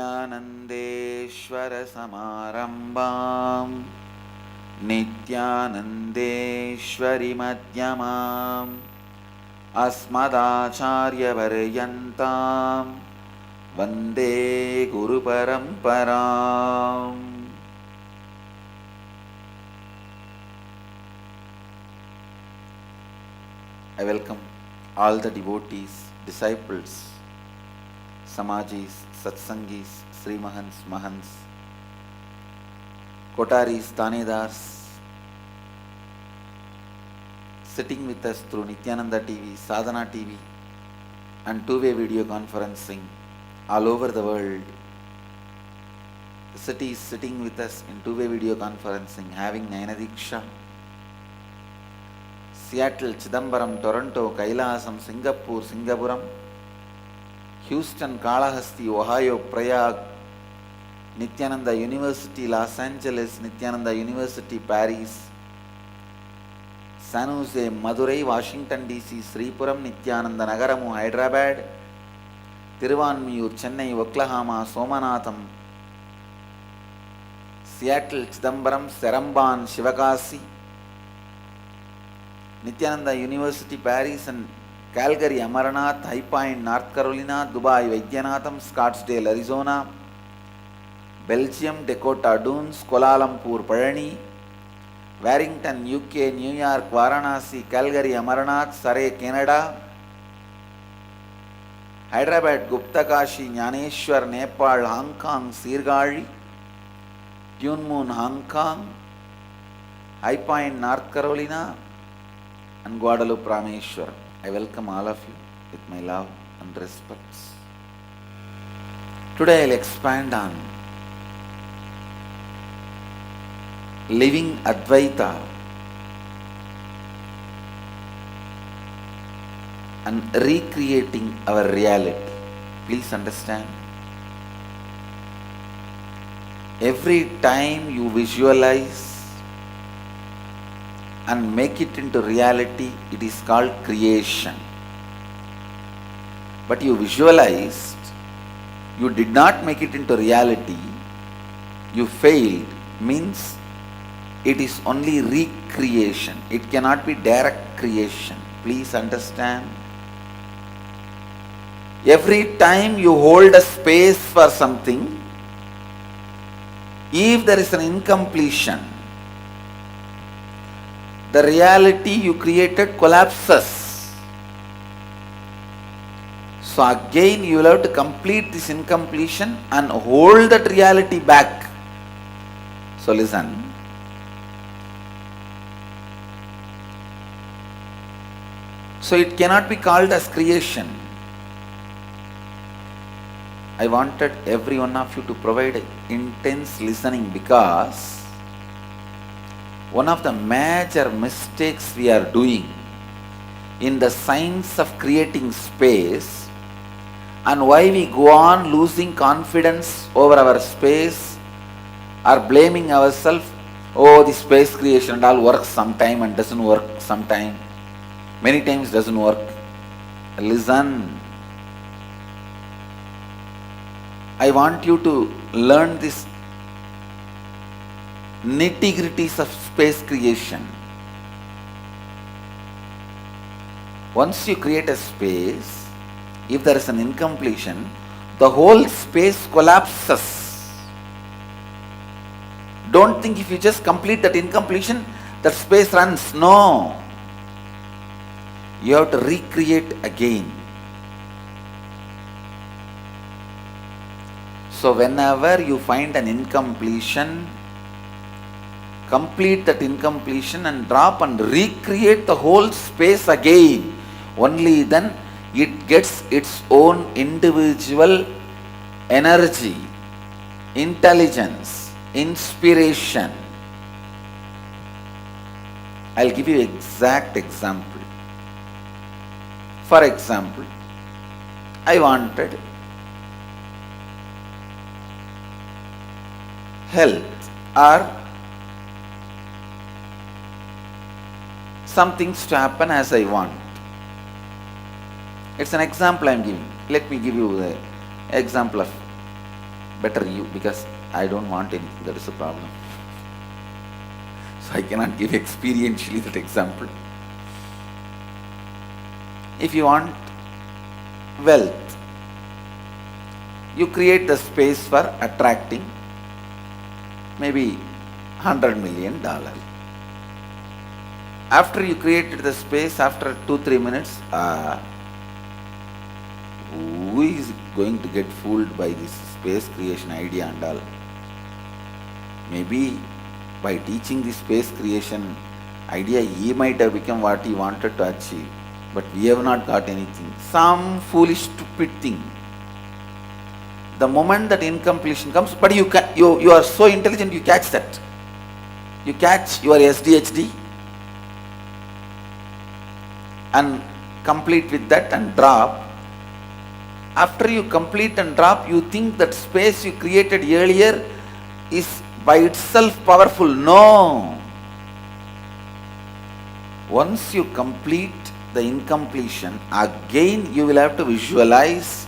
विद्यानन्देश्वरसमारम्भां नित्यानन्देश्वरिमध्यमाम् अस्मदाचार्यपर्यन्तां वन्दे गुरुपरम्पराम्. I welcome all the devotees, disciples, Samajis, Satsangis, Sri Mahants, Mahants, Kotaris, Tanedars, sitting with us through Nityananda TV, Sadhana TV, and two-way video conferencing all over the world. The city is sitting with us in two-way video conferencing, having Nayanadiksha. Seattle, Chidambaram, Toronto, Kailasam, Singapore, Singapuram, Houston, Kalahasti, Ohio, Prague, Nityananda University, Los Angeles, Nityananda University, Paris, San Jose, Madurai, Washington DC, Sripuram, Nityananda Nagaramu, Hyderabad, Tiruvanmiyur, Chennai, Oklahoma, Somanatham, Seattle, Chidambaram, Seramban, Shivakasi, Nityananda University, Paris and Calgary, Amarnath, High Point, North Carolina, Dubai, Vaidyanatham, Scottsdale, Arizona, Belgium, Dakota Dunes, Kuala Lumpur, Parani, Warrington, UK, New York, Varanasi, Calgary, Amarnath, Surrey, Canada, Hyderabad, Guptakashi, Nyaneshwar, Nepal, Hong Kong, Sirgali, Tune Moon, Hong Kong, High Point, North Carolina, and Guadalupe, Rameshwar. I welcome all of you with my love and respects. Today I will expand on living Advaita and recreating our reality. Please understand. Every time you visualize and make it into reality, it is called creation. But you visualized, you did not make it into reality, you failed, means it is only recreation. It cannot be direct creation. Please understand. Every time you hold a space for something, if there is an incompletion, the reality you created collapses. So again you will have to complete this incompletion and hold that reality back. So listen. So it cannot be called as creation. I wanted every one of you to provide intense listening, because one of the major mistakes we are doing in the science of creating space, and why we go on losing confidence over our space or blaming ourselves, oh, the space creation and all works sometime and doesn't work sometime, many times doesn't work. Listen, I want you to learn this nitty-gritties of space creation. Once you create a space, if there is an incompletion, the whole space collapses. Don't think if you just complete that incompletion, that space runs. No. You have to recreate again. So whenever you find an incompletion, complete that incompletion and drop and recreate the whole space again. Only then it gets its own individual energy, intelligence, inspiration. I'll give you exact example. For example, I wanted health or some things to happen as I want. It's an example I am giving. Let me give you the example of Better you, because I don't want anything, that is the problem. So I cannot give experientially that example. If you want wealth, you create the space for attracting maybe $100 million. After you created the space, after 2-3 minutes, who is going to get fooled by this space creation idea and all? Maybe by teaching the space creation idea, he might have become what he wanted to achieve, but we have not got anything. Some foolish, stupid thing. The moment that incompletion comes, but you are so intelligent, you catch that. You catch your SDHD and complete with that and drop. After you complete and drop, you think that space you created earlier is by itself powerful. No. Once you complete the incompletion, again you will have to visualize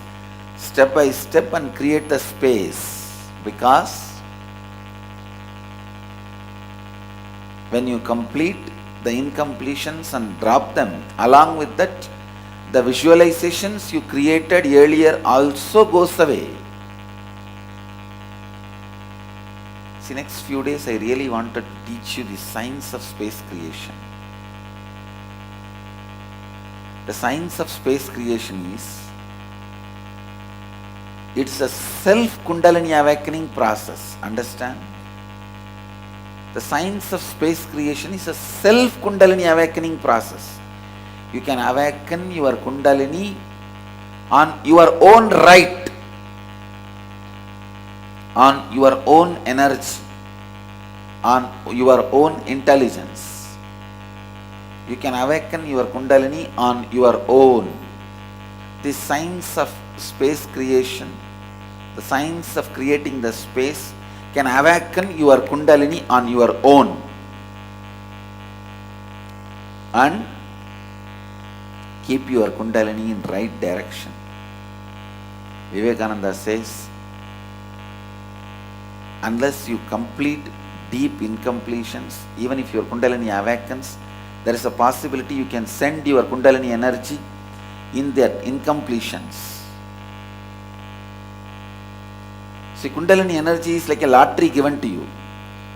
step by step and create the space, because when you complete the incompletions and drop them, along with that the visualizations you created earlier also goes away. See, next few days I really wanted to teach you the science of space creation. The science of space creation is, it's a self-Kundalini awakening process. Understand? The science of space creation is a self-Kundalini awakening process. You can awaken your Kundalini on your own right, on your own energy, on your own intelligence. You can awaken your Kundalini on your own. The science of space creation, the science of creating the space, can awaken your Kundalini on your own and keep your Kundalini in right direction. Vivekananda says, unless you complete deep incompletions, even if your Kundalini awakens, there is a possibility you can send your Kundalini energy in their incompletions. See, Kundalini energy is like a lottery given to you.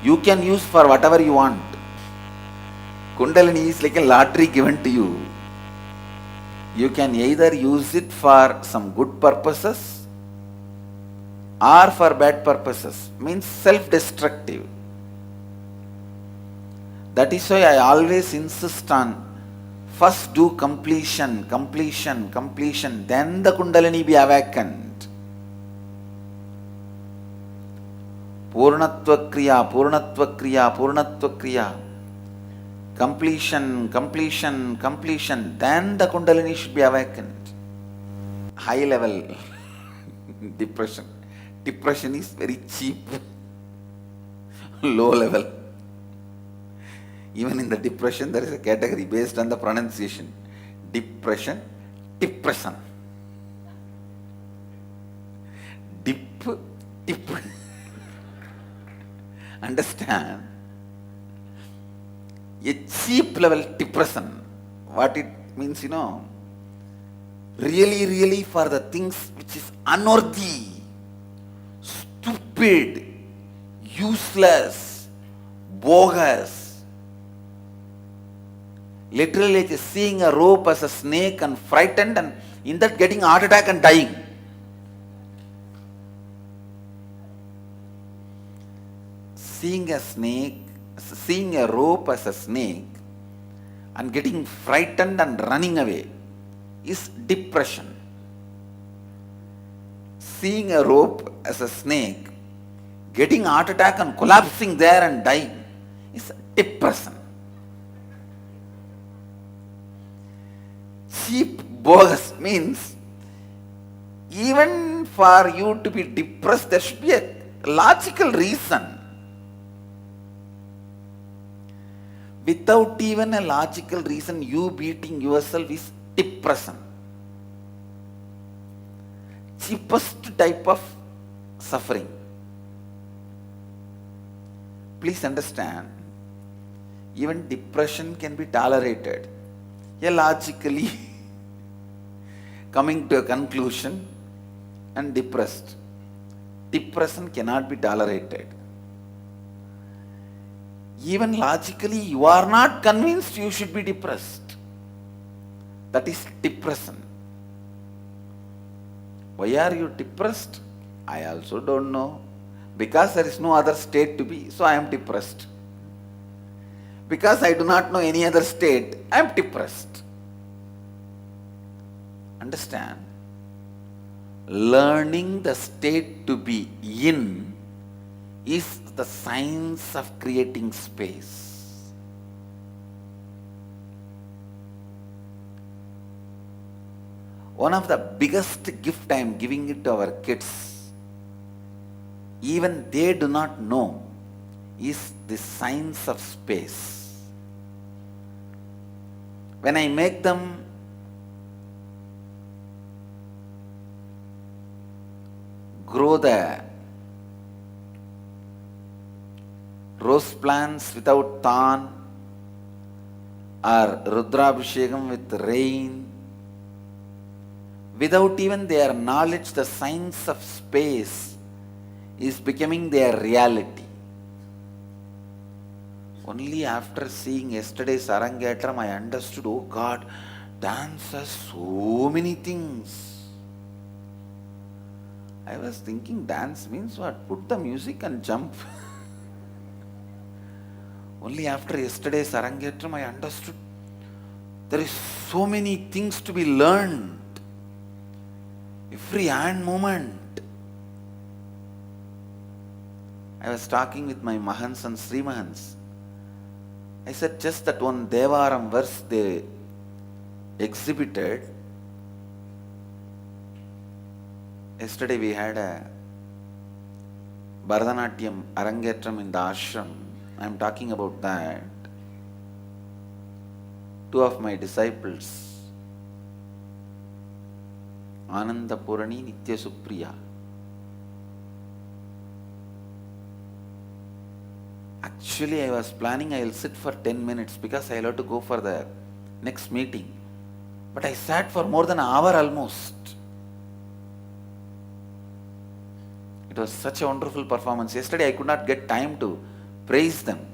You can use for whatever you want. Kundalini is like a lottery given to you. You can either use it for some good purposes or for bad purposes, means self-destructive. That is why I always insist on first do completion, then the Kundalini be awakened. Purnatva Kriya. Completion, then the Kundalini should be awakened. High level depression. Depression is very cheap. Low level. Even in the depression, there is a category based on the pronunciation. Depression. Dip. Understand? A cheap level depression. What it means, really for the things which is unworthy, stupid, useless, bogus. Literally like seeing a rope as a snake and frightened, and in that getting a heart attack and dying. Seeing a rope as a snake and getting frightened and running away is depression. Seeing a rope as a snake, getting a heart attack and collapsing there and dying is depression. Cheap, bogus means even for you to be depressed, there should be a logical reason. Without even a logical reason, you beating yourself is depression. Cheapest type of suffering. Please understand, even depression can be tolerated. Logically coming to a conclusion and depressed. Depression cannot be tolerated. Even logically, you are not convinced you should be depressed. That is depression. Why are you depressed? I also don't know. Because there is no other state to be, so I am depressed. Because I do not know any other state, I am depressed. Understand? Learning the state to be in is the science of creating space. One of the biggest gift I am giving it to our kids, even they do not know, is the science of space. When I make them grow the rose plants without thorn, or Rudrabhishekam with rain, without even their knowledge, the science of space is becoming their reality. Only after seeing yesterday's Arangetram, I understood, oh God, dance has so many things. I was thinking dance means what? Put the music and jump. Only after yesterday's Arangetram, I understood there is so many things to be learned. Every hand movement. I was talking with my Mahans and Sri Mahans. I said just that one Devaram verse they exhibited. Yesterday we had a Bharatanatyam Arangetram in the ashram. I am talking about that. Two of my disciples, Ananda Purani, Nitya Supriya. Actually, I was planning I will sit for 10 minutes because I will have to go for the next meeting. But I sat for more than an hour almost. It was such a wonderful performance. Yesterday I could not get time to praise them.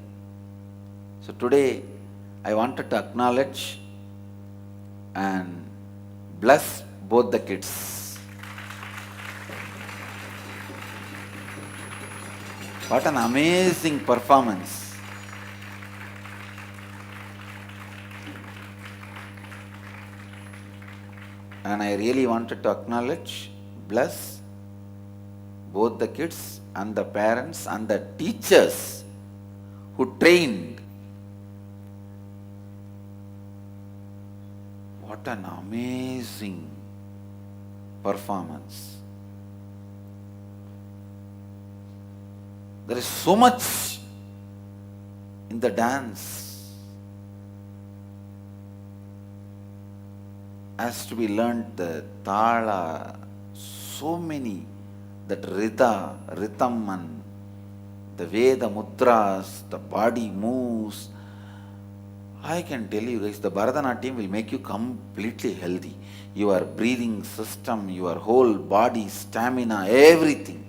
So today I wanted to acknowledge and bless both the kids. What an amazing performance. And I really wanted to acknowledge, bless both the kids and the parents and the teachers who trained. What an amazing performance. There is so much in the dance has to be learned, the tala, so many, that rhythm and the way the mudras, the body moves. I can tell you guys, the Bharatanatyam will make you completely healthy. Your breathing system, your whole body, stamina, everything.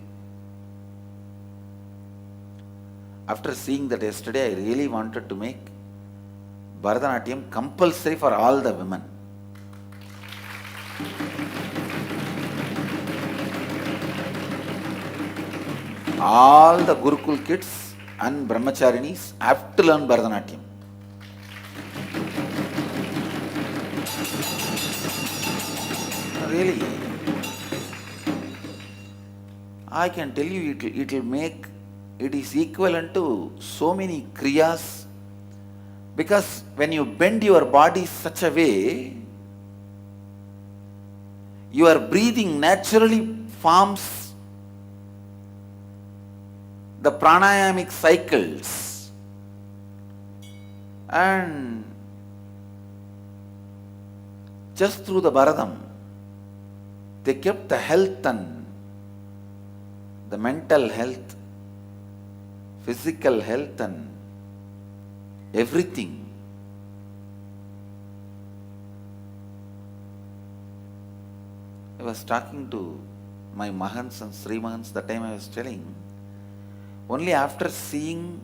After seeing that yesterday, I really wanted to make Bharatanatyam compulsory for all the women. All the Gurukul kids and Brahmacharinis have to learn Bharatanatyam. Really, I can tell you it will make, it is equivalent to so many kriyas, because when you bend your body such a way, your breathing naturally forms the pranayamic cycles, and just through the Bharatam, they kept the health and the mental health, physical health and everything. I was talking to my Mahants and Sri Mahants, the time I was telling, only after seeing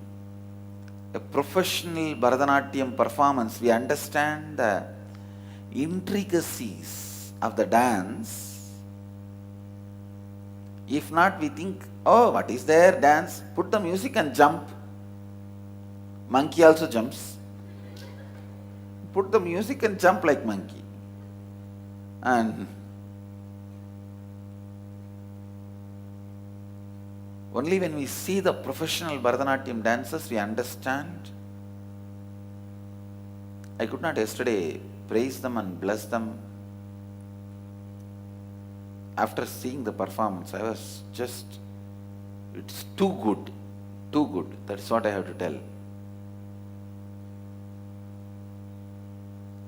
a professional Bharatanatyam performance, we understand the intricacies of the dance. If not, we think, oh, what is there? Dance, put the music and jump. Monkey also jumps. Put the music and jump like monkey. And only when we see the professional Bharatanatyam dancers, we understand. I could not yesterday praise them and bless them. After seeing the performance, I was just, it's too good, too good. That's what I have to tell.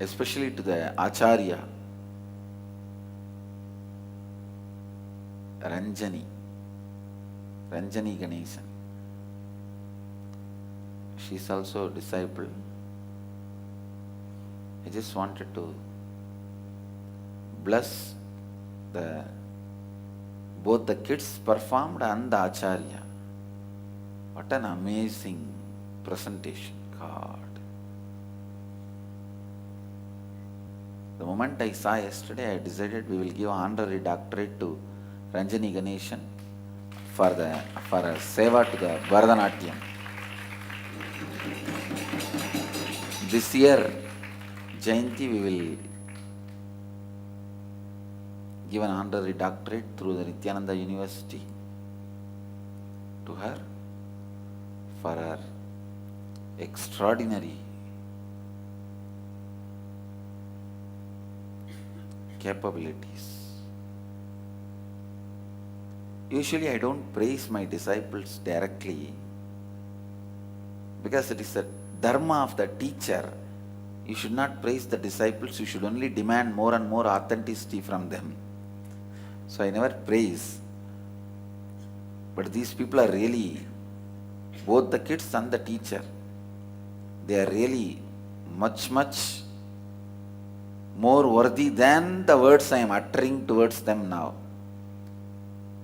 Especially to the Acharya, Ranjani Ganesan. She's also a disciple. I just wanted to bless both the kids performed and the Acharya. What an amazing presentation. God. The moment I saw yesterday, I decided we will give honorary doctorate to Ranjani Ganesan for a seva to the Bharatanatyam. This year, Jayanti, we will give an honorary doctorate through the Nityananda University to her for her extraordinary capabilities. Usually I don't praise my disciples directly because it is the dharma of the teacher. You should not praise the disciples, you should only demand more and more authenticity from them. So I never praise. But these people are really, both the kids and the teacher, they are really much, much more worthy than the words I am uttering towards them now.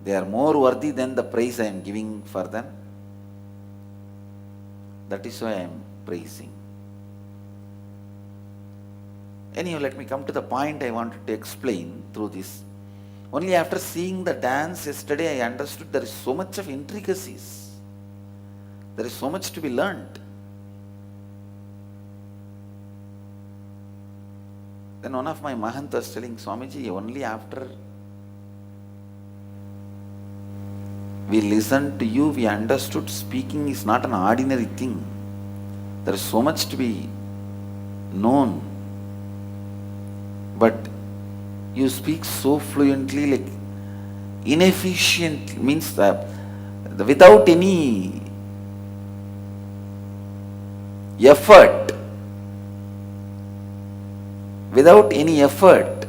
They are more worthy than the praise I am giving for them. That is why I am praising. Anyhow, let me come to the point I wanted to explain through this. Only after seeing the dance yesterday, I understood there is so much of intricacies. There is so much to be learnt. Then one of my Mahant was telling, Swamiji, only after we listened to you, we understood speaking is not an ordinary thing. There is so much to be known. But you speak so fluently, like inefficient, means without any effort. Without any effort.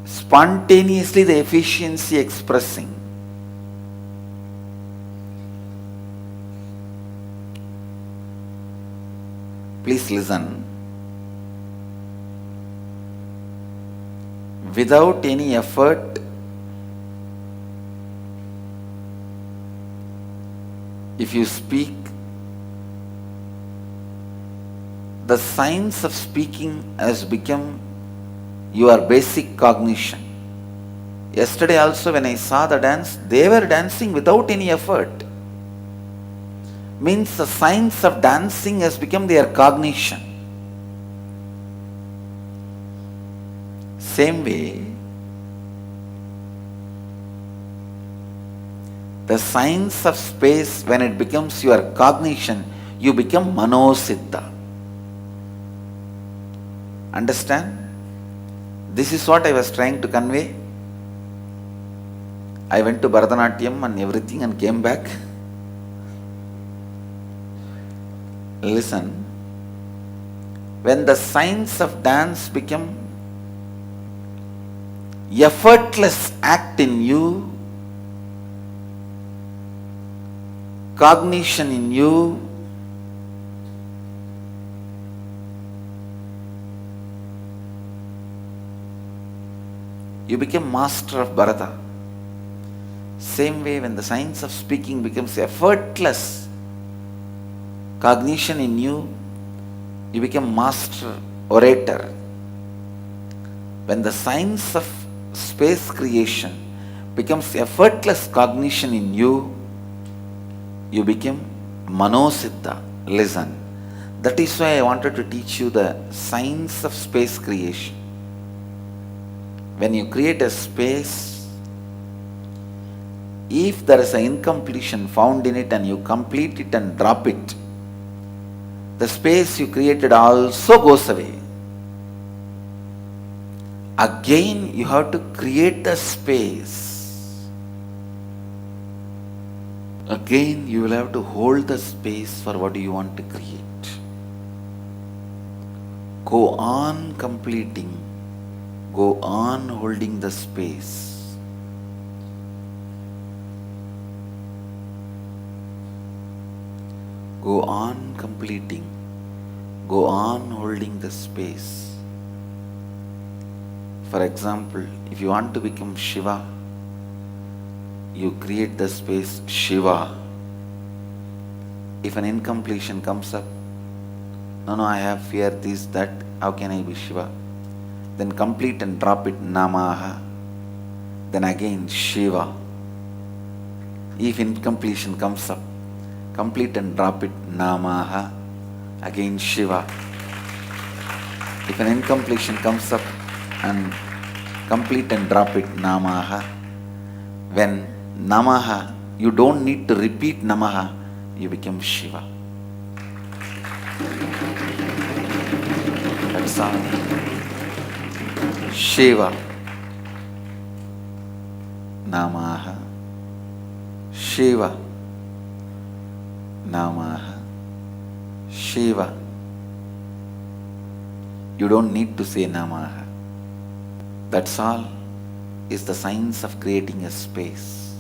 Spontaneously the efficiency expressing. Please listen. Without any effort, if you speak, the science of speaking has become your basic cognition. Yesterday also when I saw the dance, they were dancing without any effort. Means the science of dancing has become their cognition. Same way, the science of space, when it becomes your cognition, you become Manosiddha. Understand? This is what I was trying to convey. I went to Bharatanatyam and everything and came back. Listen. When the science of dance became effortless act in you, cognition in you, you become master of Bharata. Same way, when the science of speaking becomes effortless cognition in you, you become master orator. When the science of space creation becomes effortless cognition in you, you become Manosiddha. Listen. That is why I wanted to teach you the science of space creation. When you create a space, if there is an incompletion found in it and you complete it and drop it, the space you created also goes away. Again, you have to create the space. Again, you will have to hold the space for what you want to create. Go on completing. Go on holding the space. Go on completing. Go on holding the space. For example, if you want to become Shiva, you create the space Shiva. If an incompletion comes up, no, I have fear, this, that, how can I be Shiva? Then complete and drop it, Namaha. Then again Shiva. If incompletion comes up, complete and drop it, Namaha. Again Shiva. If an incompletion comes up and complete and drop it, Namaha. When Namaha, you don't need to repeat Namaha, you become Shiva. That's all. Shiva. Namaha. Shiva. Namaha. Shiva. You don't need to say Namaha. That's all is the science of creating a space.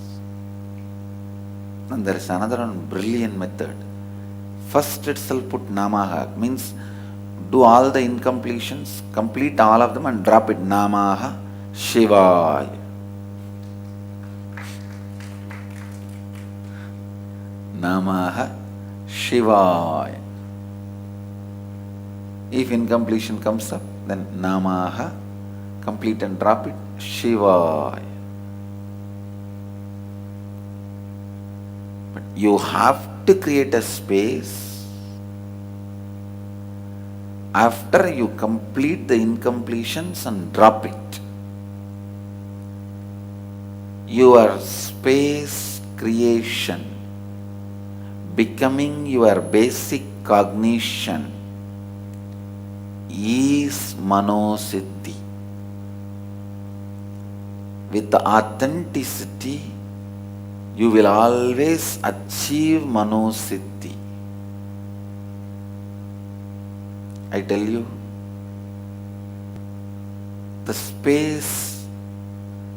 And there is another one brilliant method. First itself put Namaha, means do all the incompletions, complete all of them and drop it, Namaha Shivaya. Namaha Shivaya. If incompletion comes up, then Namaha, complete and drop it, Shivaya. But you have to create a space. After you complete the incompletions and drop it, your space creation becoming your basic cognition is Manosiddhi. With the authenticity, you will always achieve Manosiddhi. I tell you, the space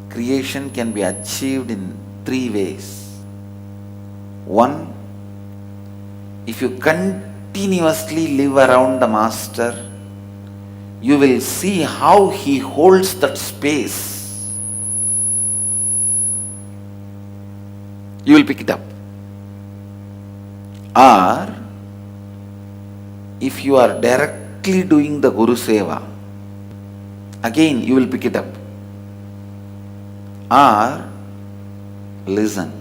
creation can be achieved in 3 ways. 1, if you continuously live around the Master, you will see how he holds that space. You will pick it up. Or, if you are directly doing the Guru Seva, again you will pick it up. Or, listen,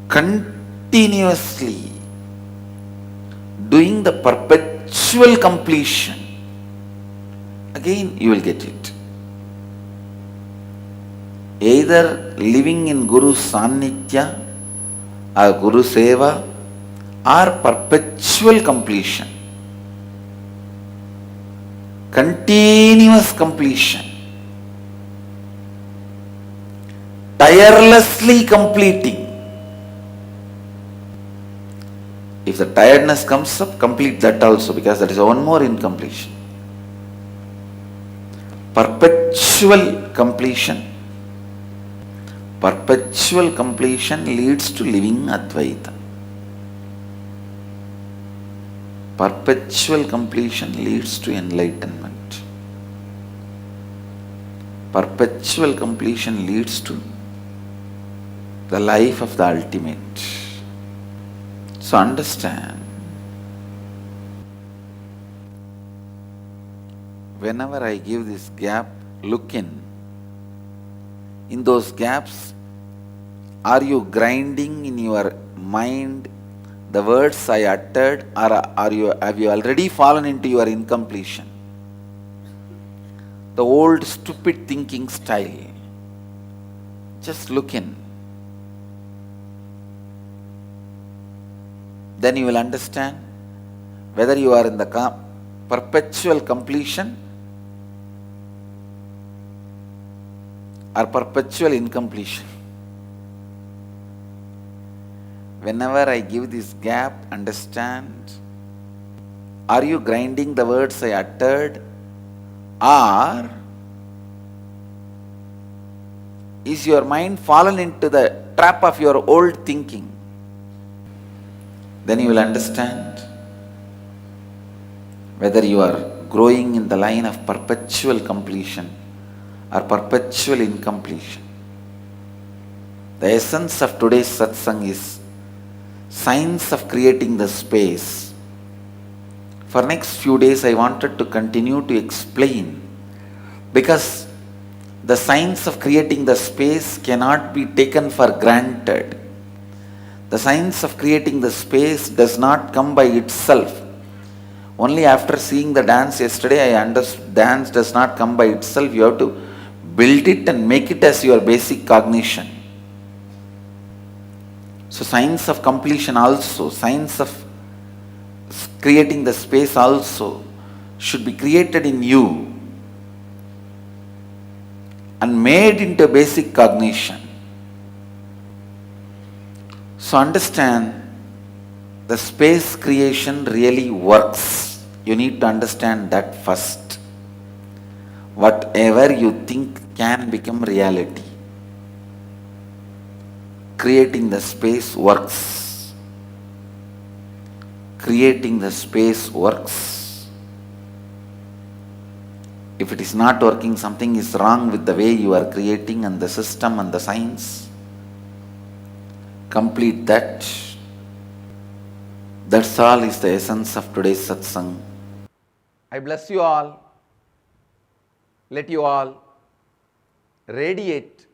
continuously doing the perpetual completion, again you will get it. Either living in Guru Sannitya or Guru Seva or perpetual completion, continuous completion, tirelessly completing. If the tiredness comes up, complete that also, because that is one more incompletion. perpetual completion. Perpetual completion leads to living Advaita. Perpetual completion leads to enlightenment. Perpetual completion leads to the life of the ultimate. So understand, whenever I give this gap, look in. In those gaps, are you grinding in your mind the words I uttered, or have you already fallen into your incompletion? The old stupid thinking style. Just look in. Then you will understand whether you are in the perpetual completion or perpetual incompletion. Whenever I give this gap, understand, are you grinding the words I uttered, or is your mind fallen into the trap of your old thinking? Then you will understand whether you are growing in the line of perpetual completion or perpetual incompletion. The essence of today's satsang is science of creating the space. For next few days I wanted to continue to explain, because the science of creating the space cannot be taken for granted. The science of creating the space does not come by itself. Only after seeing the dance yesterday I understood dance does not come by itself. You have to build it and make it as your basic cognition. So science of completion also, science of creating the space also should be created in you and made into basic cognition. So understand, the space creation really works. You need to understand that first. Whatever you think can become reality. Creating the space works. Creating the space works. If it is not working, something is wrong with the way you are creating and the system and the science. Complete that. That's all is the essence of today's satsang. I bless you all. Let you all radiate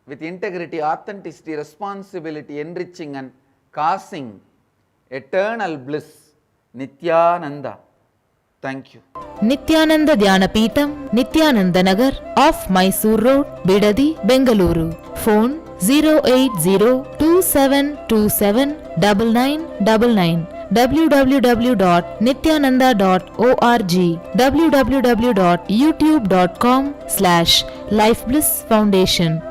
with integrity, authenticity, responsibility, enriching and causing eternal bliss. Nityananda. Thank you. Nityananda Dhyanapitham, Nityananda Nagar, off Mysore Road, Bidadi, Bengaluru. Phone 08027279999. www.nityananda.org, www.youtube.com/Life Bliss Foundation.